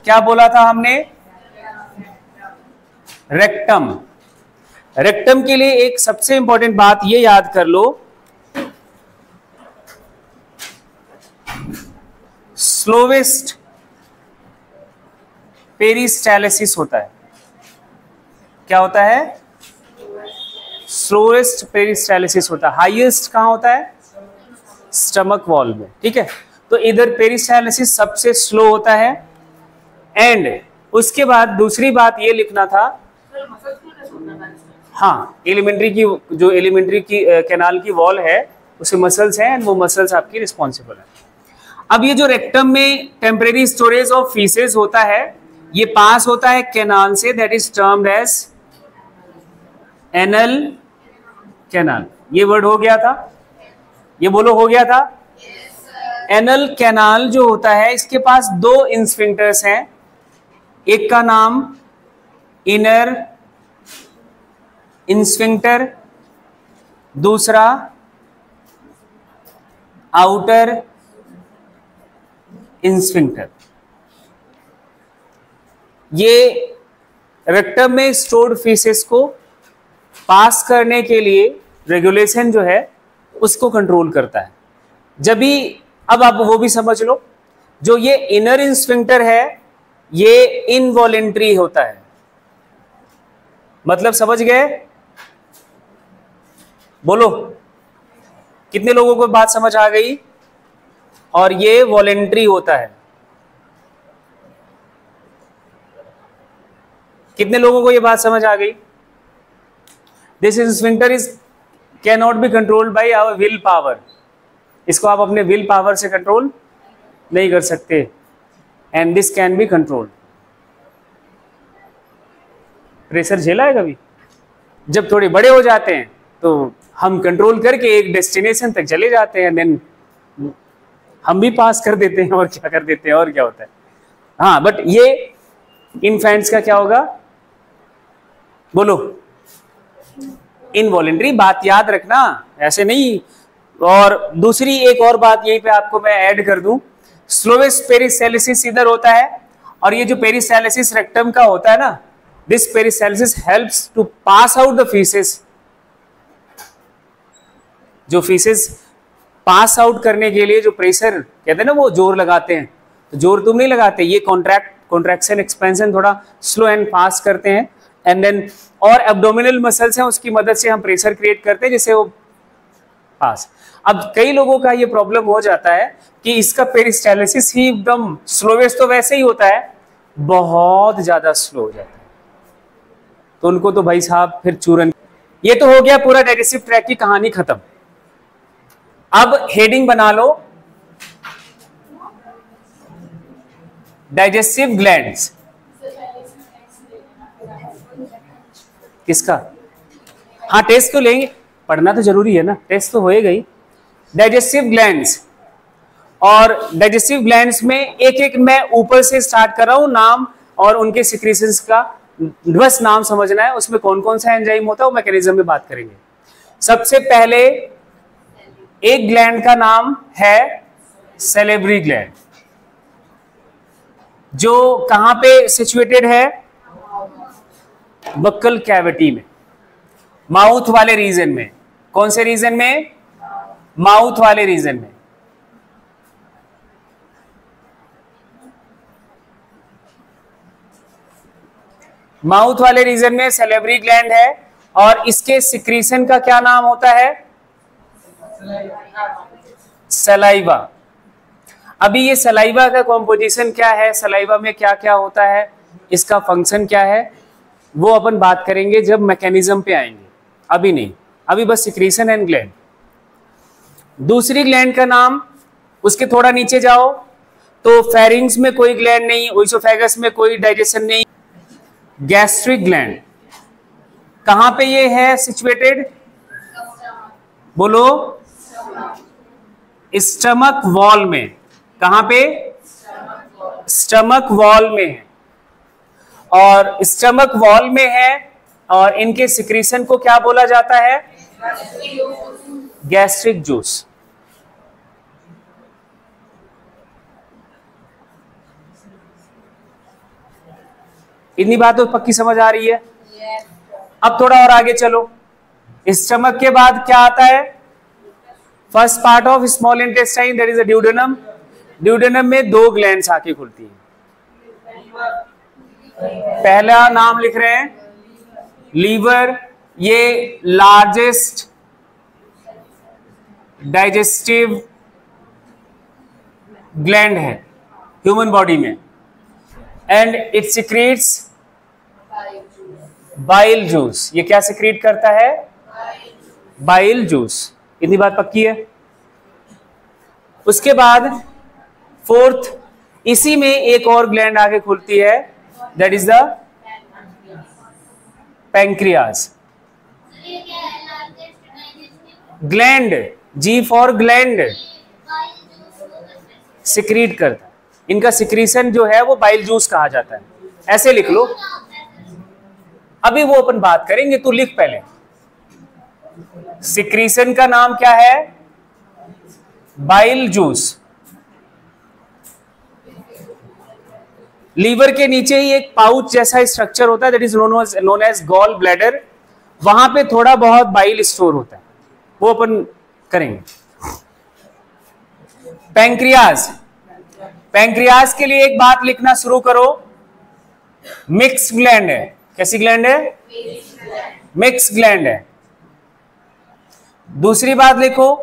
क्या बोला था हमने? रेक्टम। रेक्टम के लिए एक सबसे इंपॉर्टेंट बात ये याद कर लो, स्लोवेस्ट पेरिस्टालिसिस होता है। क्या होता है? स्लोएस्ट पेरिस्टालिसिस होता है। हाईएस्ट कहां होता है? स्टमक वॉल में, ठीक है। तो इधर पेरिस्टालिसिस सबसे स्लो होता है। एंड उसके बाद दूसरी बात ये लिखना था, हाँ, एलिमेंट्री की जो एलिमेंट्री की कैनाल की वॉल है उसे मसल्स हैं, वो मसल्स आपकी रिस्पॉन्सिबल है। अब ये जो रेक्टम में टेम्परेरी स्टोरेज ऑफ फीसेस होता है, ये पास होता है कैनाल से, that is termed as anal canal. ये वर्ड हो गया था, ये बोलो हो गया था। एनल कैनाल जो होता है इसके पास दो इंस्फिंक्टर्स हैं, एक का नाम इनर इंस्फिंक्टर, दूसरा आउटर इंस्फिंक्टर। ये रेक्टम में स्टोर्ड फीसेस को पास करने के लिए रेगुलेशन जो है उसको कंट्रोल करता है। जब भी, अब आप वो भी समझ लो, जो ये इनर इंस्फिंक्टर है ये इनवॉलेंट्री होता है। मतलब समझ गए? बोलो, कितने लोगों को बात समझ आ गई? और ये वॉलेंट्री होता है। कितने लोगों को ये बात समझ आ गई? This sphincter is can not be controlled by our will power. इसको आप अपने विल पावर से कंट्रोल नहीं कर सकते। And this can be controlled. Pressure झेला है कभी? जब थोड़े बड़े हो जाते हैं तो हम कंट्रोल करके एक डेस्टिनेशन तक चले जाते हैं, देन हम भी पास कर देते हैं और क्या कर देते हैं और क्या होता है। हाँ, बट ये इनफेंट्स का क्या होगा? बोलो, इनवॉलेंट्री। बात याद रखना, ऐसे नहीं। और दूसरी एक और बात यहीं पे आपको मैं ऐड कर दूं, स्लोवेस्ट पेरिस्टालिसिस इधर होता है, और ये जो पेरिस्टालिसिस रेक्टम का होता है ना, this peristalsis helps to pass out the faeces. जो फीसेस पास आउट करने के लिए जो प्रेशर कहते हैं ना, वो जोर लगाते हैं, तो जोर तुम नहीं लगाते, ये कॉन्ट्रैक्शन एक्सपेंशन थोड़ा स्लो एंड फास्ट करते हैं। एंड देन और एब्डोमिनल मसल्स हैं, उसकी मदद से हम प्रेशर क्रिएट करते हैं जिससे वो पास। अब कई लोगों का ये प्रॉब्लम हो जाता है कि इसका पेरिस्टालिसिस ही एकदम स्लोवेस्ट तो वैसे ही होता है, बहुत ज्यादा स्लो हो जाता है, तो उनको तो भाई साहब फिर चूरन। ये तो हो गया पूरा डाइजेस्टिव ट्रैक्ट की कहानी खत्म। अब हेडिंग बना लो, डाइजेस्टिव ग्लैंड्स। किसका? हाँ, टेस्ट तो लेंगे, पढ़ना तो जरूरी है ना, टेस्ट तो होएगा ही। डाइजेस्टिव ग्लैंड्स, और डाइजेस्टिव ग्लैंड्स में एक एक मैं ऊपर से स्टार्ट कर रहा हूं नाम, और उनके सिक्रीशंस का बस नाम समझना है, उसमें कौन कौन सा एंजाइम होता है वो मैकेनिज्म में बात करेंगे। सबसे पहले एक ग्लैंड का नाम है सैलिवरी ग्लैंड, जो कहां पे सिचुएटेड है? बक्कल कैविटी में, माउथ वाले रीजन में। कौन से रीजन में? माउथ वाले रीजन में। माउथ वाले रीजन में सैलिवरी ग्लैंड है, और इसके सिक्रीशन का क्या नाम होता है? सलाइवा। अभी ये सलाइवा का कॉम्पोजिशन क्या है, सलाइवा में क्या क्या होता है, इसका फंक्शन क्या है, वो अपन बात करेंगे जब मैकेनिज्म पे आएंगे, अभी नहीं। अभी बस सिक्रीशन एंड ग्लैंड। दूसरी ग्लैंड का नाम, उसके थोड़ा नीचे जाओ तो फेरिंग्स में कोई ग्लैंड नहीं, ओइसोफेगस में कोई डाइजेशन नहीं, गैस्ट्रिक ग्लैंड। कहां पे ये है सिचुएटेड? बोलो, स्टमक वॉल में। कहां पे? स्टमक वॉल में है, और स्टमक वॉल में है, और इनके सिक्रीशन को क्या बोला जाता है? Gastric juice. इतनी बात तो पक्की समझ आ रही है। अब थोड़ा और आगे चलो, स्टमक के बाद क्या आता है? First part of small intestine, that is the duodenum. Duodenum में दो ग्लैंड्स आके खुलती हैं। पहला नाम लिख रहे हैं लीवर, ये लार्जेस्ट डाइजेस्टिव ग्लैंड है ह्यूमन बॉडी में, and it secretes bile juice. ये क्या सिक्रीट करता है? Bile juice. इतनी बात पक्की है। उसके बाद फोर्थ, इसी में एक और ग्लैंड आगे खुलती है, that is the pancreas. Gland, G for gland, secrete करता है। इनका सिक्रीशन जो है वो बाइल जूस कहा जाता है, ऐसे लिख लो। अभी वो अपन बात करेंगे, तू लिख पहले। सिक्रीशन का नाम क्या है? Bile juice. लीवर के नीचे ही एक पाउच जैसा स्ट्रक्चर होता है, that is known as gall bladder. वहां पे थोड़ा बहुत बाइल स्टोर होता है, वो अपन करेंगे। पैंक्रियाज, पैंक्रियाज के लिए एक बात लिखना शुरू करो, मिक्स ग्लैंड है। कैसी ग्लैंड है? मिक्स ग्लैंड है। दूसरी बात लिखो,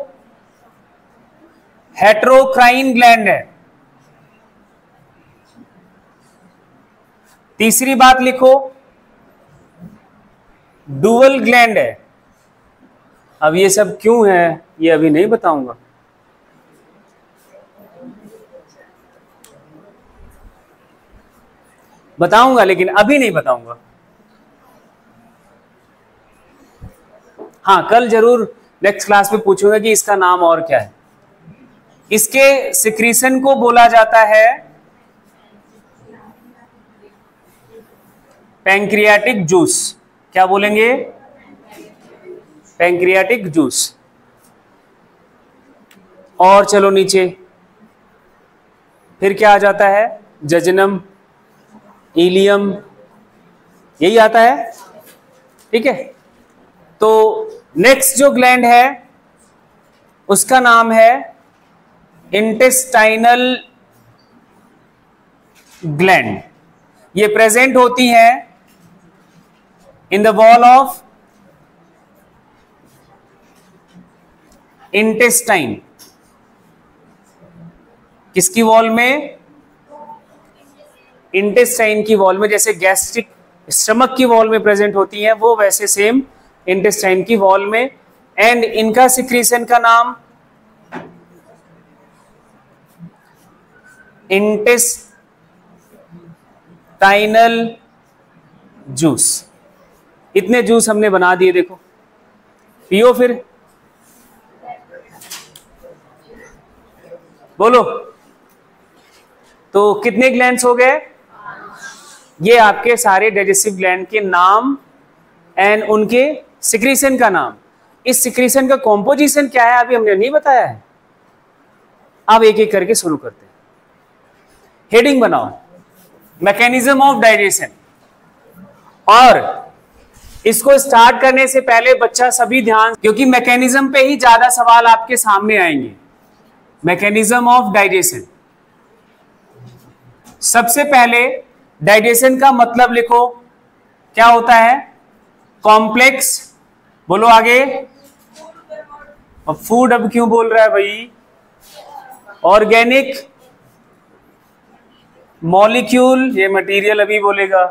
हेट्रोक्राइन ग्लैंड है। तीसरी बात लिखो, डुअल ग्लैंड है। अब ये सब क्यों है ये अभी नहीं बताऊंगा, बताऊंगा लेकिन अभी नहीं बताऊंगा। हाँ, कल जरूर नेक्स्ट क्लास में पूछूंगा कि इसका नाम और क्या है। इसके सिक्रीशन को बोला जाता है पैंक्रियाटिक जूस। क्या बोलेंगे? Pancreatic juice. और चलो नीचे, फिर क्या आ जाता है? जजनम, इलियम, यही आता है। ठीक है, तो नेक्स्ट जो ग्लैंड है उसका नाम है इंटेस्टाइनल ग्लैंड। ये प्रेजेंट होती है in the wall of intestine. किसकी वॉल में? इंटेस्टाइन की वॉल में। जैसे गैस्ट्रिक स्टमक की वॉल में प्रेजेंट होती हैं, वो वैसे सेम इंटेस्टाइन की वॉल में। एंड इनका सिक्रीशन का नाम इंटेस्टाइनल जूस। इतने जूस हमने बना दिए, देखो पियो फिर, बोलो। तो कितने ग्लैंड्स हो गए? ये आपके सारे डाइजेस्टिव ग्लैंड के नाम एंड उनके सिक्रीशन का नाम। इस सिक्रीशन का कॉम्पोजिशन क्या है अभी हमने नहीं बताया है। अब एक एक करके शुरू करते हैं। हेडिंग बनाओ, मैकेनिज्म ऑफ डाइजेशन। और इसको स्टार्ट करने से पहले बच्चा सभी ध्यान, क्योंकि मैकेनिज्म पे ही ज्यादा सवाल आपके सामने आएंगे। मैकेनिज्म ऑफ डाइजेशन, सबसे पहले डाइजेशन का मतलब लिखो। क्या होता है? कॉम्प्लेक्स, बोलो आगे। अब फूड अब क्यों बोल रहा है भाई? ऑर्गेनिक मॉलिक्यूल, ये मटेरियल अभी बोलेगा।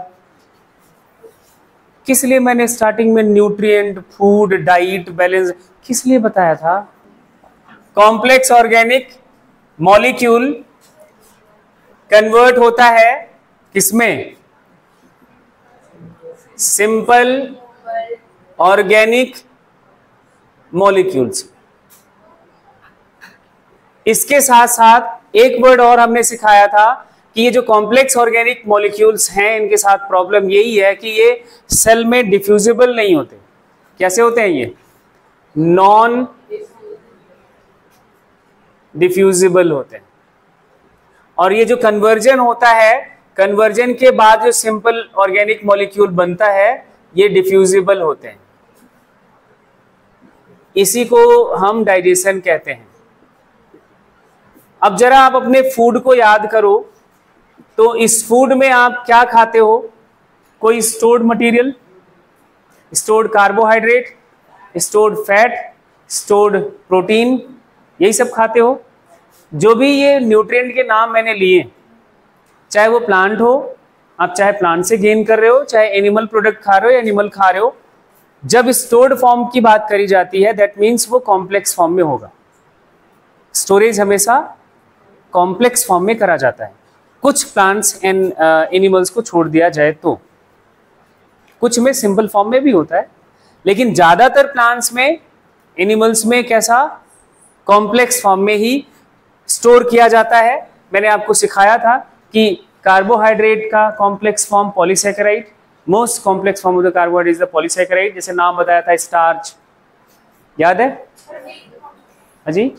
किस लिए मैंने स्टार्टिंग में न्यूट्रिएंट, फूड, डाइट, बैलेंस किस लिए बताया था? कॉम्प्लेक्स ऑर्गेनिक मॉलिक्यूल कन्वर्ट होता है किसमें? Simple organic molecules. इसके साथ साथ एक वर्ड और हमने सिखाया था कि ये जो कॉम्प्लेक्स ऑर्गेनिक मॉलिक्यूल्स हैं, इनके साथ प्रॉब्लम यही है कि ये सेल में डिफ्यूजिबल नहीं होते। कैसे होते हैं ये? नॉन डिफ्यूजिबल होते हैं। और ये जो कन्वर्जन होता है कन्वर्जन के बाद जो सिंपल ऑर्गेनिक मॉलिक्यूल बनता है ये डिफ्यूजिबल होते हैं, इसी को हम डाइजेशन कहते हैं। अब जरा आप अपने फूड को याद करो, तो इस फूड में आप क्या खाते हो? कोई stored material, stored carbohydrate, stored fat, stored protein, यही सब खाते हो। जो भी ये न्यूट्रिएंट के नाम मैंने लिए, चाहे वो प्लांट हो, आप चाहे प्लांट से गेन कर रहे हो, चाहे एनिमल प्रोडक्ट खा रहे हो या एनिमल खा रहे हो, जब स्टोर्ड फॉर्म की बात करी जाती है दैट मीन्स वो कॉम्प्लेक्स फॉर्म में होगा। स्टोरेज हमेशा कॉम्प्लेक्स फॉर्म में करा जाता है। कुछ प्लांट्स एंड एनिमल्स को छोड़ दिया जाए तो, कुछ में सिंपल फॉर्म में भी होता है, लेकिन ज्यादातर प्लांट्स में, एनिमल्स में कैसा, कॉम्प्लेक्स फॉर्म में ही स्टोर किया जाता है। मैंने आपको सिखाया था कि कार्बोहाइड्रेट का complex form polysaccharide, most complex form of the carbohydrate is the polysaccharide. जैसे नाम बताया था स्टार्च, याद है? अजी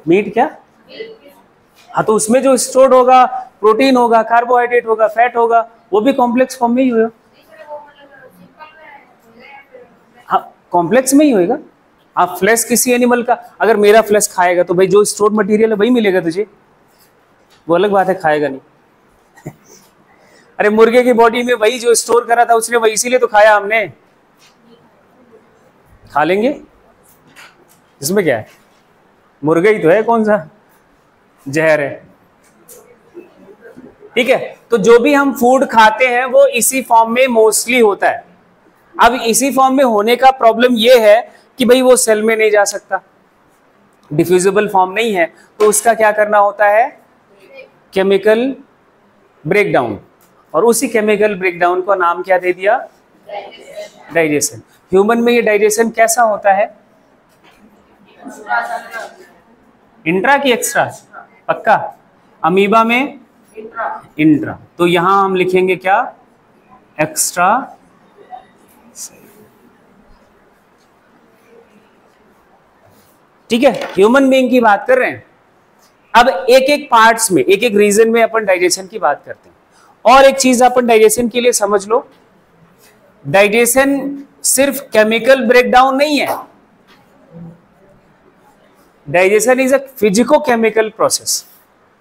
मीट क्या? हाँ, तो उसमें जो स्टोर्ड होगा प्रोटीन होगा, कार्बोहाइड्रेट होगा, फैट होगा, वो भी कॉम्प्लेक्स फॉर्म में ही होगा। हाँ, कॉम्प्लेक्स में ही होगा। आप फ्लैश किसी एनिमल का, अगर मेरा फ्लैश खाएगा तो भाई जो स्टोर्ड मटेरियल है वही मिलेगा तुझे, वो अलग बात है, खाएगा नहीं। अरे मुर्गे की बॉडी में वही जो स्टोर करा था उसने, वही इसीलिए तो खाया हमने, खा लेंगे, इसमें क्या है, मुर्गा ही तो है, कौन सा जहर है। ठीक है, तो जो भी हम फूड खाते हैं वो इसी फॉर्म में मोस्टली होता है। अब इसी फॉर्म में होने का प्रॉब्लम ये है कि भाई वो सेल में नहीं जा सकता, डिफ्यूजिबल फॉर्म नहीं है, तो उसका क्या करना होता है, केमिकल ब्रेकडाउन। और उसी केमिकल ब्रेकडाउन का नाम क्या दे दिया, डाइजेशन। ह्यूमन में ये डाइजेशन कैसा होता है, इंट्रा की एक्स्ट्रा? पक्का। अमीबा में इंट्रा, तो यहां हम लिखेंगे क्या, एक्स्ट्रा। ठीक है, ह्यूमन बीइंग की बात कर रहे हैं। अब एक एक पार्ट्स में, एक एक रीजन में अपन डाइजेशन की बात करते हैं। और एक चीज अपन डाइजेशन के लिए समझ लो, डाइजेशन सिर्फ केमिकल ब्रेकडाउन नहीं है, digestion is a physico chemical process.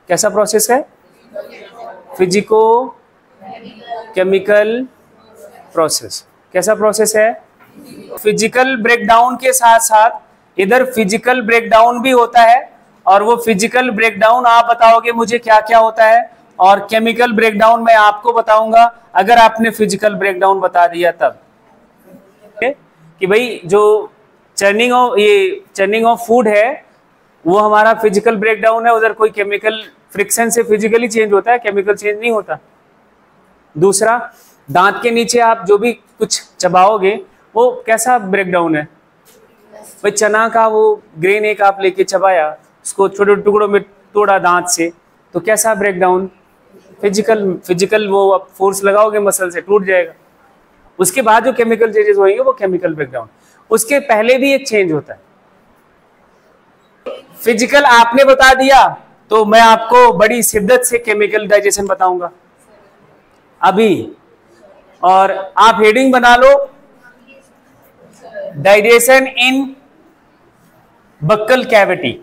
कैसा प्रोसेस है, फिजिको केमिकल प्रोसेस। कैसा प्रोसेस है, फिजिकल ब्रेकडाउन के साथ साथ इधर फिजिकल ब्रेकडाउन भी होता है, और वो फिजिकल ब्रेकडाउन आप बताओगे मुझे क्या क्या होता है, और केमिकल ब्रेकडाउन मैं आपको बताऊंगा अगर आपने फिजिकल ब्रेकडाउन बता दिया तब। कि भाई जो चर्निंग ऑफ फूड है वो हमारा फिजिकल ब्रेकडाउन है, उधर कोई केमिकल फ्रिक्शन से फिजिकली चेंज होता है, केमिकल चेंज नहीं होता। दूसरा, दांत के नीचे आप जो भी कुछ चबाओगे वो कैसा ब्रेकडाउन है, भाई चना का वो ग्रेन एक आप लेके चबाया, उसको छोटे टुकड़ों में तोड़ा दांत से, तो कैसा ब्रेकडाउन, फिजिकल वो आप फोर्स लगाओगे मसल से टूट जाएगा। उसके बाद जो केमिकल चेंजेस होंगे वो केमिकल ब्रेकडाउन। उसके पहले भी एक चेंज होता है, फिजिकल आपने बता दिया तो मैं आपको बड़ी शिद्दत से केमिकल डाइजेशन बताऊंगा अभी, और आप हेडिंग बना लो, डाइजेशन इन बक्कल कैविटी।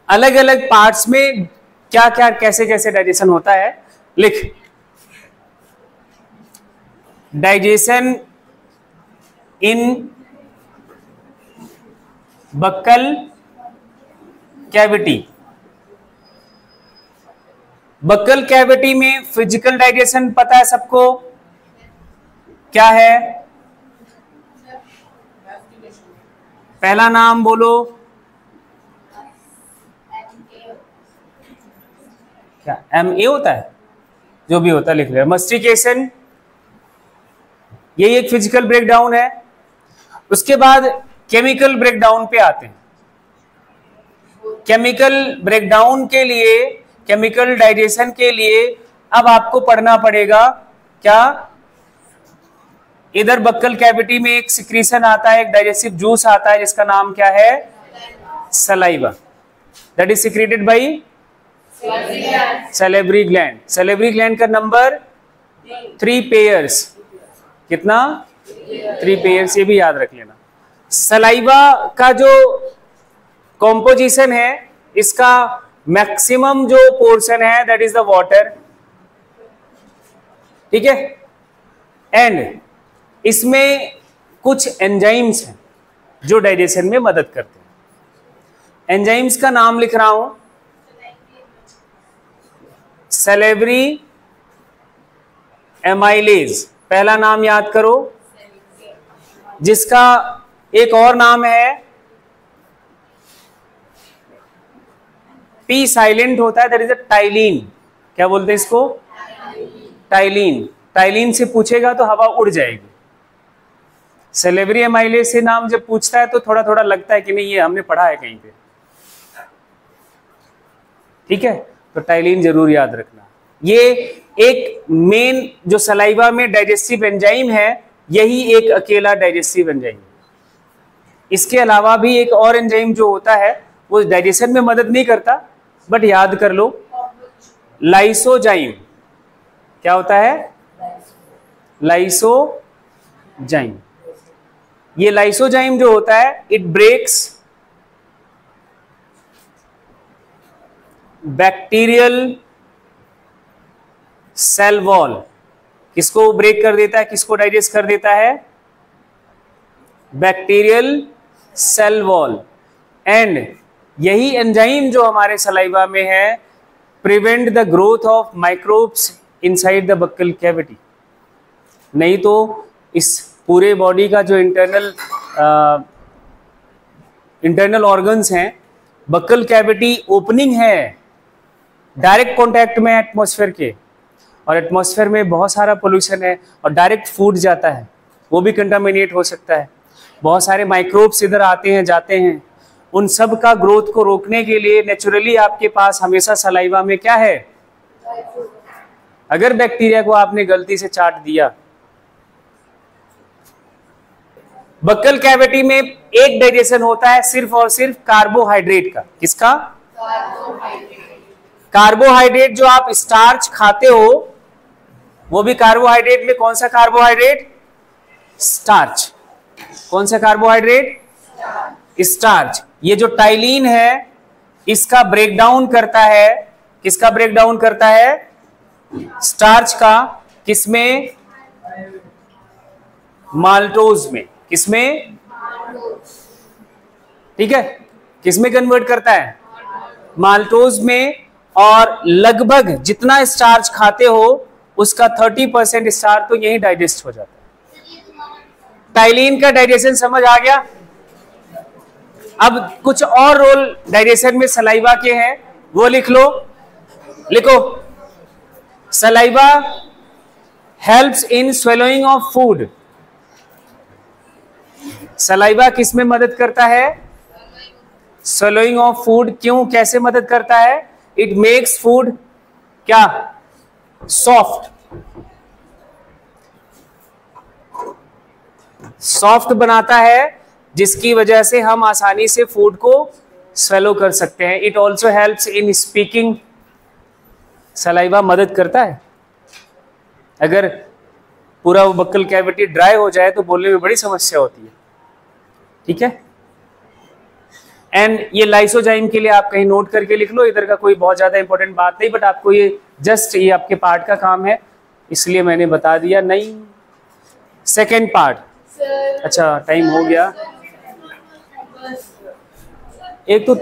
अलग अलग पार्ट्स में क्या क्या कैसे कैसे डाइजेशन होता है, लिख, डाइजेशन इन बक्कल कैविटी। बक्कल कैविटी में फिजिकल डाइजेशन पता है सबको, क्या है, पहला नाम बोलो, क्या MA होता है, जो भी होता है लिख ले। मस्टिकेशन, ये एक फिजिकल ब्रेकडाउन है। उसके बाद केमिकल ब्रेकडाउन पे आते हैं। केमिकल ब्रेकडाउन के लिए, केमिकल डाइजेशन के लिए अब आपको पढ़ना पड़ेगा क्या, इधर बक्कल कैविटी में एक सिक्रीशन आता है, एक डाइजेस्टिव जूस आता है जिसका नाम क्या है, saliva, that is secreted by salivary gland. Salivary gland का नंबर 3 पेयर्स। कितना? 3 पेयर्स, ये भी याद रख लेना। सलाइवा का जो कॉम्पोजिशन है, इसका मैक्सिमम जो पोर्शन है दैट इज द वाटर, ठीक है। एंड इसमें कुछ एंजाइम्स हैं जो डाइजेशन में मदद करते हैं। एंजाइम्स का नाम लिख रहा हूं, सैलिवरी एमाइलेज पहला नाम याद करो, जिसका एक और नाम है पी साइलेंट होता है, दैट इज अ टाइलिन। क्या बोलते हैं इसको? टाइलिन। टाइलिन से पूछेगा तो हवा उड़ जाएगी। सैलिवरी एमाइलेज से नाम जब पूछता है तो थोड़ा थोड़ा लगता है कि नहीं ये हमने पढ़ा है कहीं पे, ठीक है। तो टाइलिन जरूर याद रखना। ये एक मेन जो सलाइवा में डाइजेस्टिव एंजाइम है, यही एक अकेला डाइजेस्टिव एंजाइम है। इसके अलावा भी एक और एंजाइम जो होता है वो डाइजेशन में मदद नहीं करता, बट याद कर लो, लाइसोजाइम। क्या होता है? लाइसोजाइम। ये लाइसोजाइम जो होता है, it breaks bacterial cell wall. किसको ब्रेक कर देता है, किसको डाइजेस्ट कर देता है? Bacterial cell wall. एंड यही एंजाइम जो हमारे सलाइवा में है prevent the growth of microbes inside the buccal cavity. नहीं तो इस पूरे बॉडी का जो इंटरनल ऑर्गन्स हैं, बक्कल कैविटी ओपनिंग है डायरेक्ट कांटेक्ट में एटमॉस्फेयर के, और एटमॉस्फेयर में बहुत सारा पोल्यूशन है और डायरेक्ट फूड जाता है, वो भी कंटामिनेट हो सकता है। बहुत सारे माइक्रोब्स इधर आते हैं जाते हैं। उन सब का ग्रोथ को रोकने के लिए नेचुरली आपके पास हमेशा सलाइवा में क्या है? अगर बैक्टीरिया को आपने गलती से चाट दिया, बक्कल कैविटी में एक डाइजेशन होता है सिर्फ और सिर्फ कार्बोहाइड्रेट का। किसका? कार्बोहाइड्रेट। जो आप स्टार्च खाते हो वो भी कार्बोहाइड्रेट में कौन सा कार्बोहाइड्रेट? स्टार्च। कौन सा कार्बोहाइड्रेट? स्टार्च। ये जो टाइलिन है इसका ब्रेकडाउन करता है, किसका ब्रेकडाउन करता है? स्टार्च का। किसमें? माल्टोज में। किसमें? ठीक है। किसमें कन्वर्ट करता है? माल्टोज में। और लगभग जितना स्टार्च खाते हो उसका 30% स्टार्च तो यही डाइजेस्ट हो जाता है। टाइलिन का डाइजेशन समझ आ गया। अब कुछ और रोल डाइजेशन में सलाइवा के हैं, वो लिख लो। लिखो, saliva helps in swallowing of food. Saliva किस में मदद करता है? Swallowing of food. क्यों, कैसे मदद करता है? इट मेक्स फूड क्या? सॉफ्ट। सॉफ्ट बनाता है, जिसकी वजह से हम आसानी से फूड को स्वेलो कर सकते हैं। It also helps in speaking. Saliva मदद करता है। अगर पूरा बक्कल कैविटी ड्राई हो जाए तो बोलने में बड़ी समस्या होती है, ठीक है। एंड ये लाइसोजाइम के लिए आप कहीं नोट करके लिख लो। इधर का कोई बहुत ज्यादा इंपॉर्टेंट बात नहीं, बट आपको ये जस्ट ये आपके पार्ट का काम है, इसलिए मैंने बता दिया। नहीं, सेकेंड पार्ट। अच्छा, टाइम हो गया। एक तो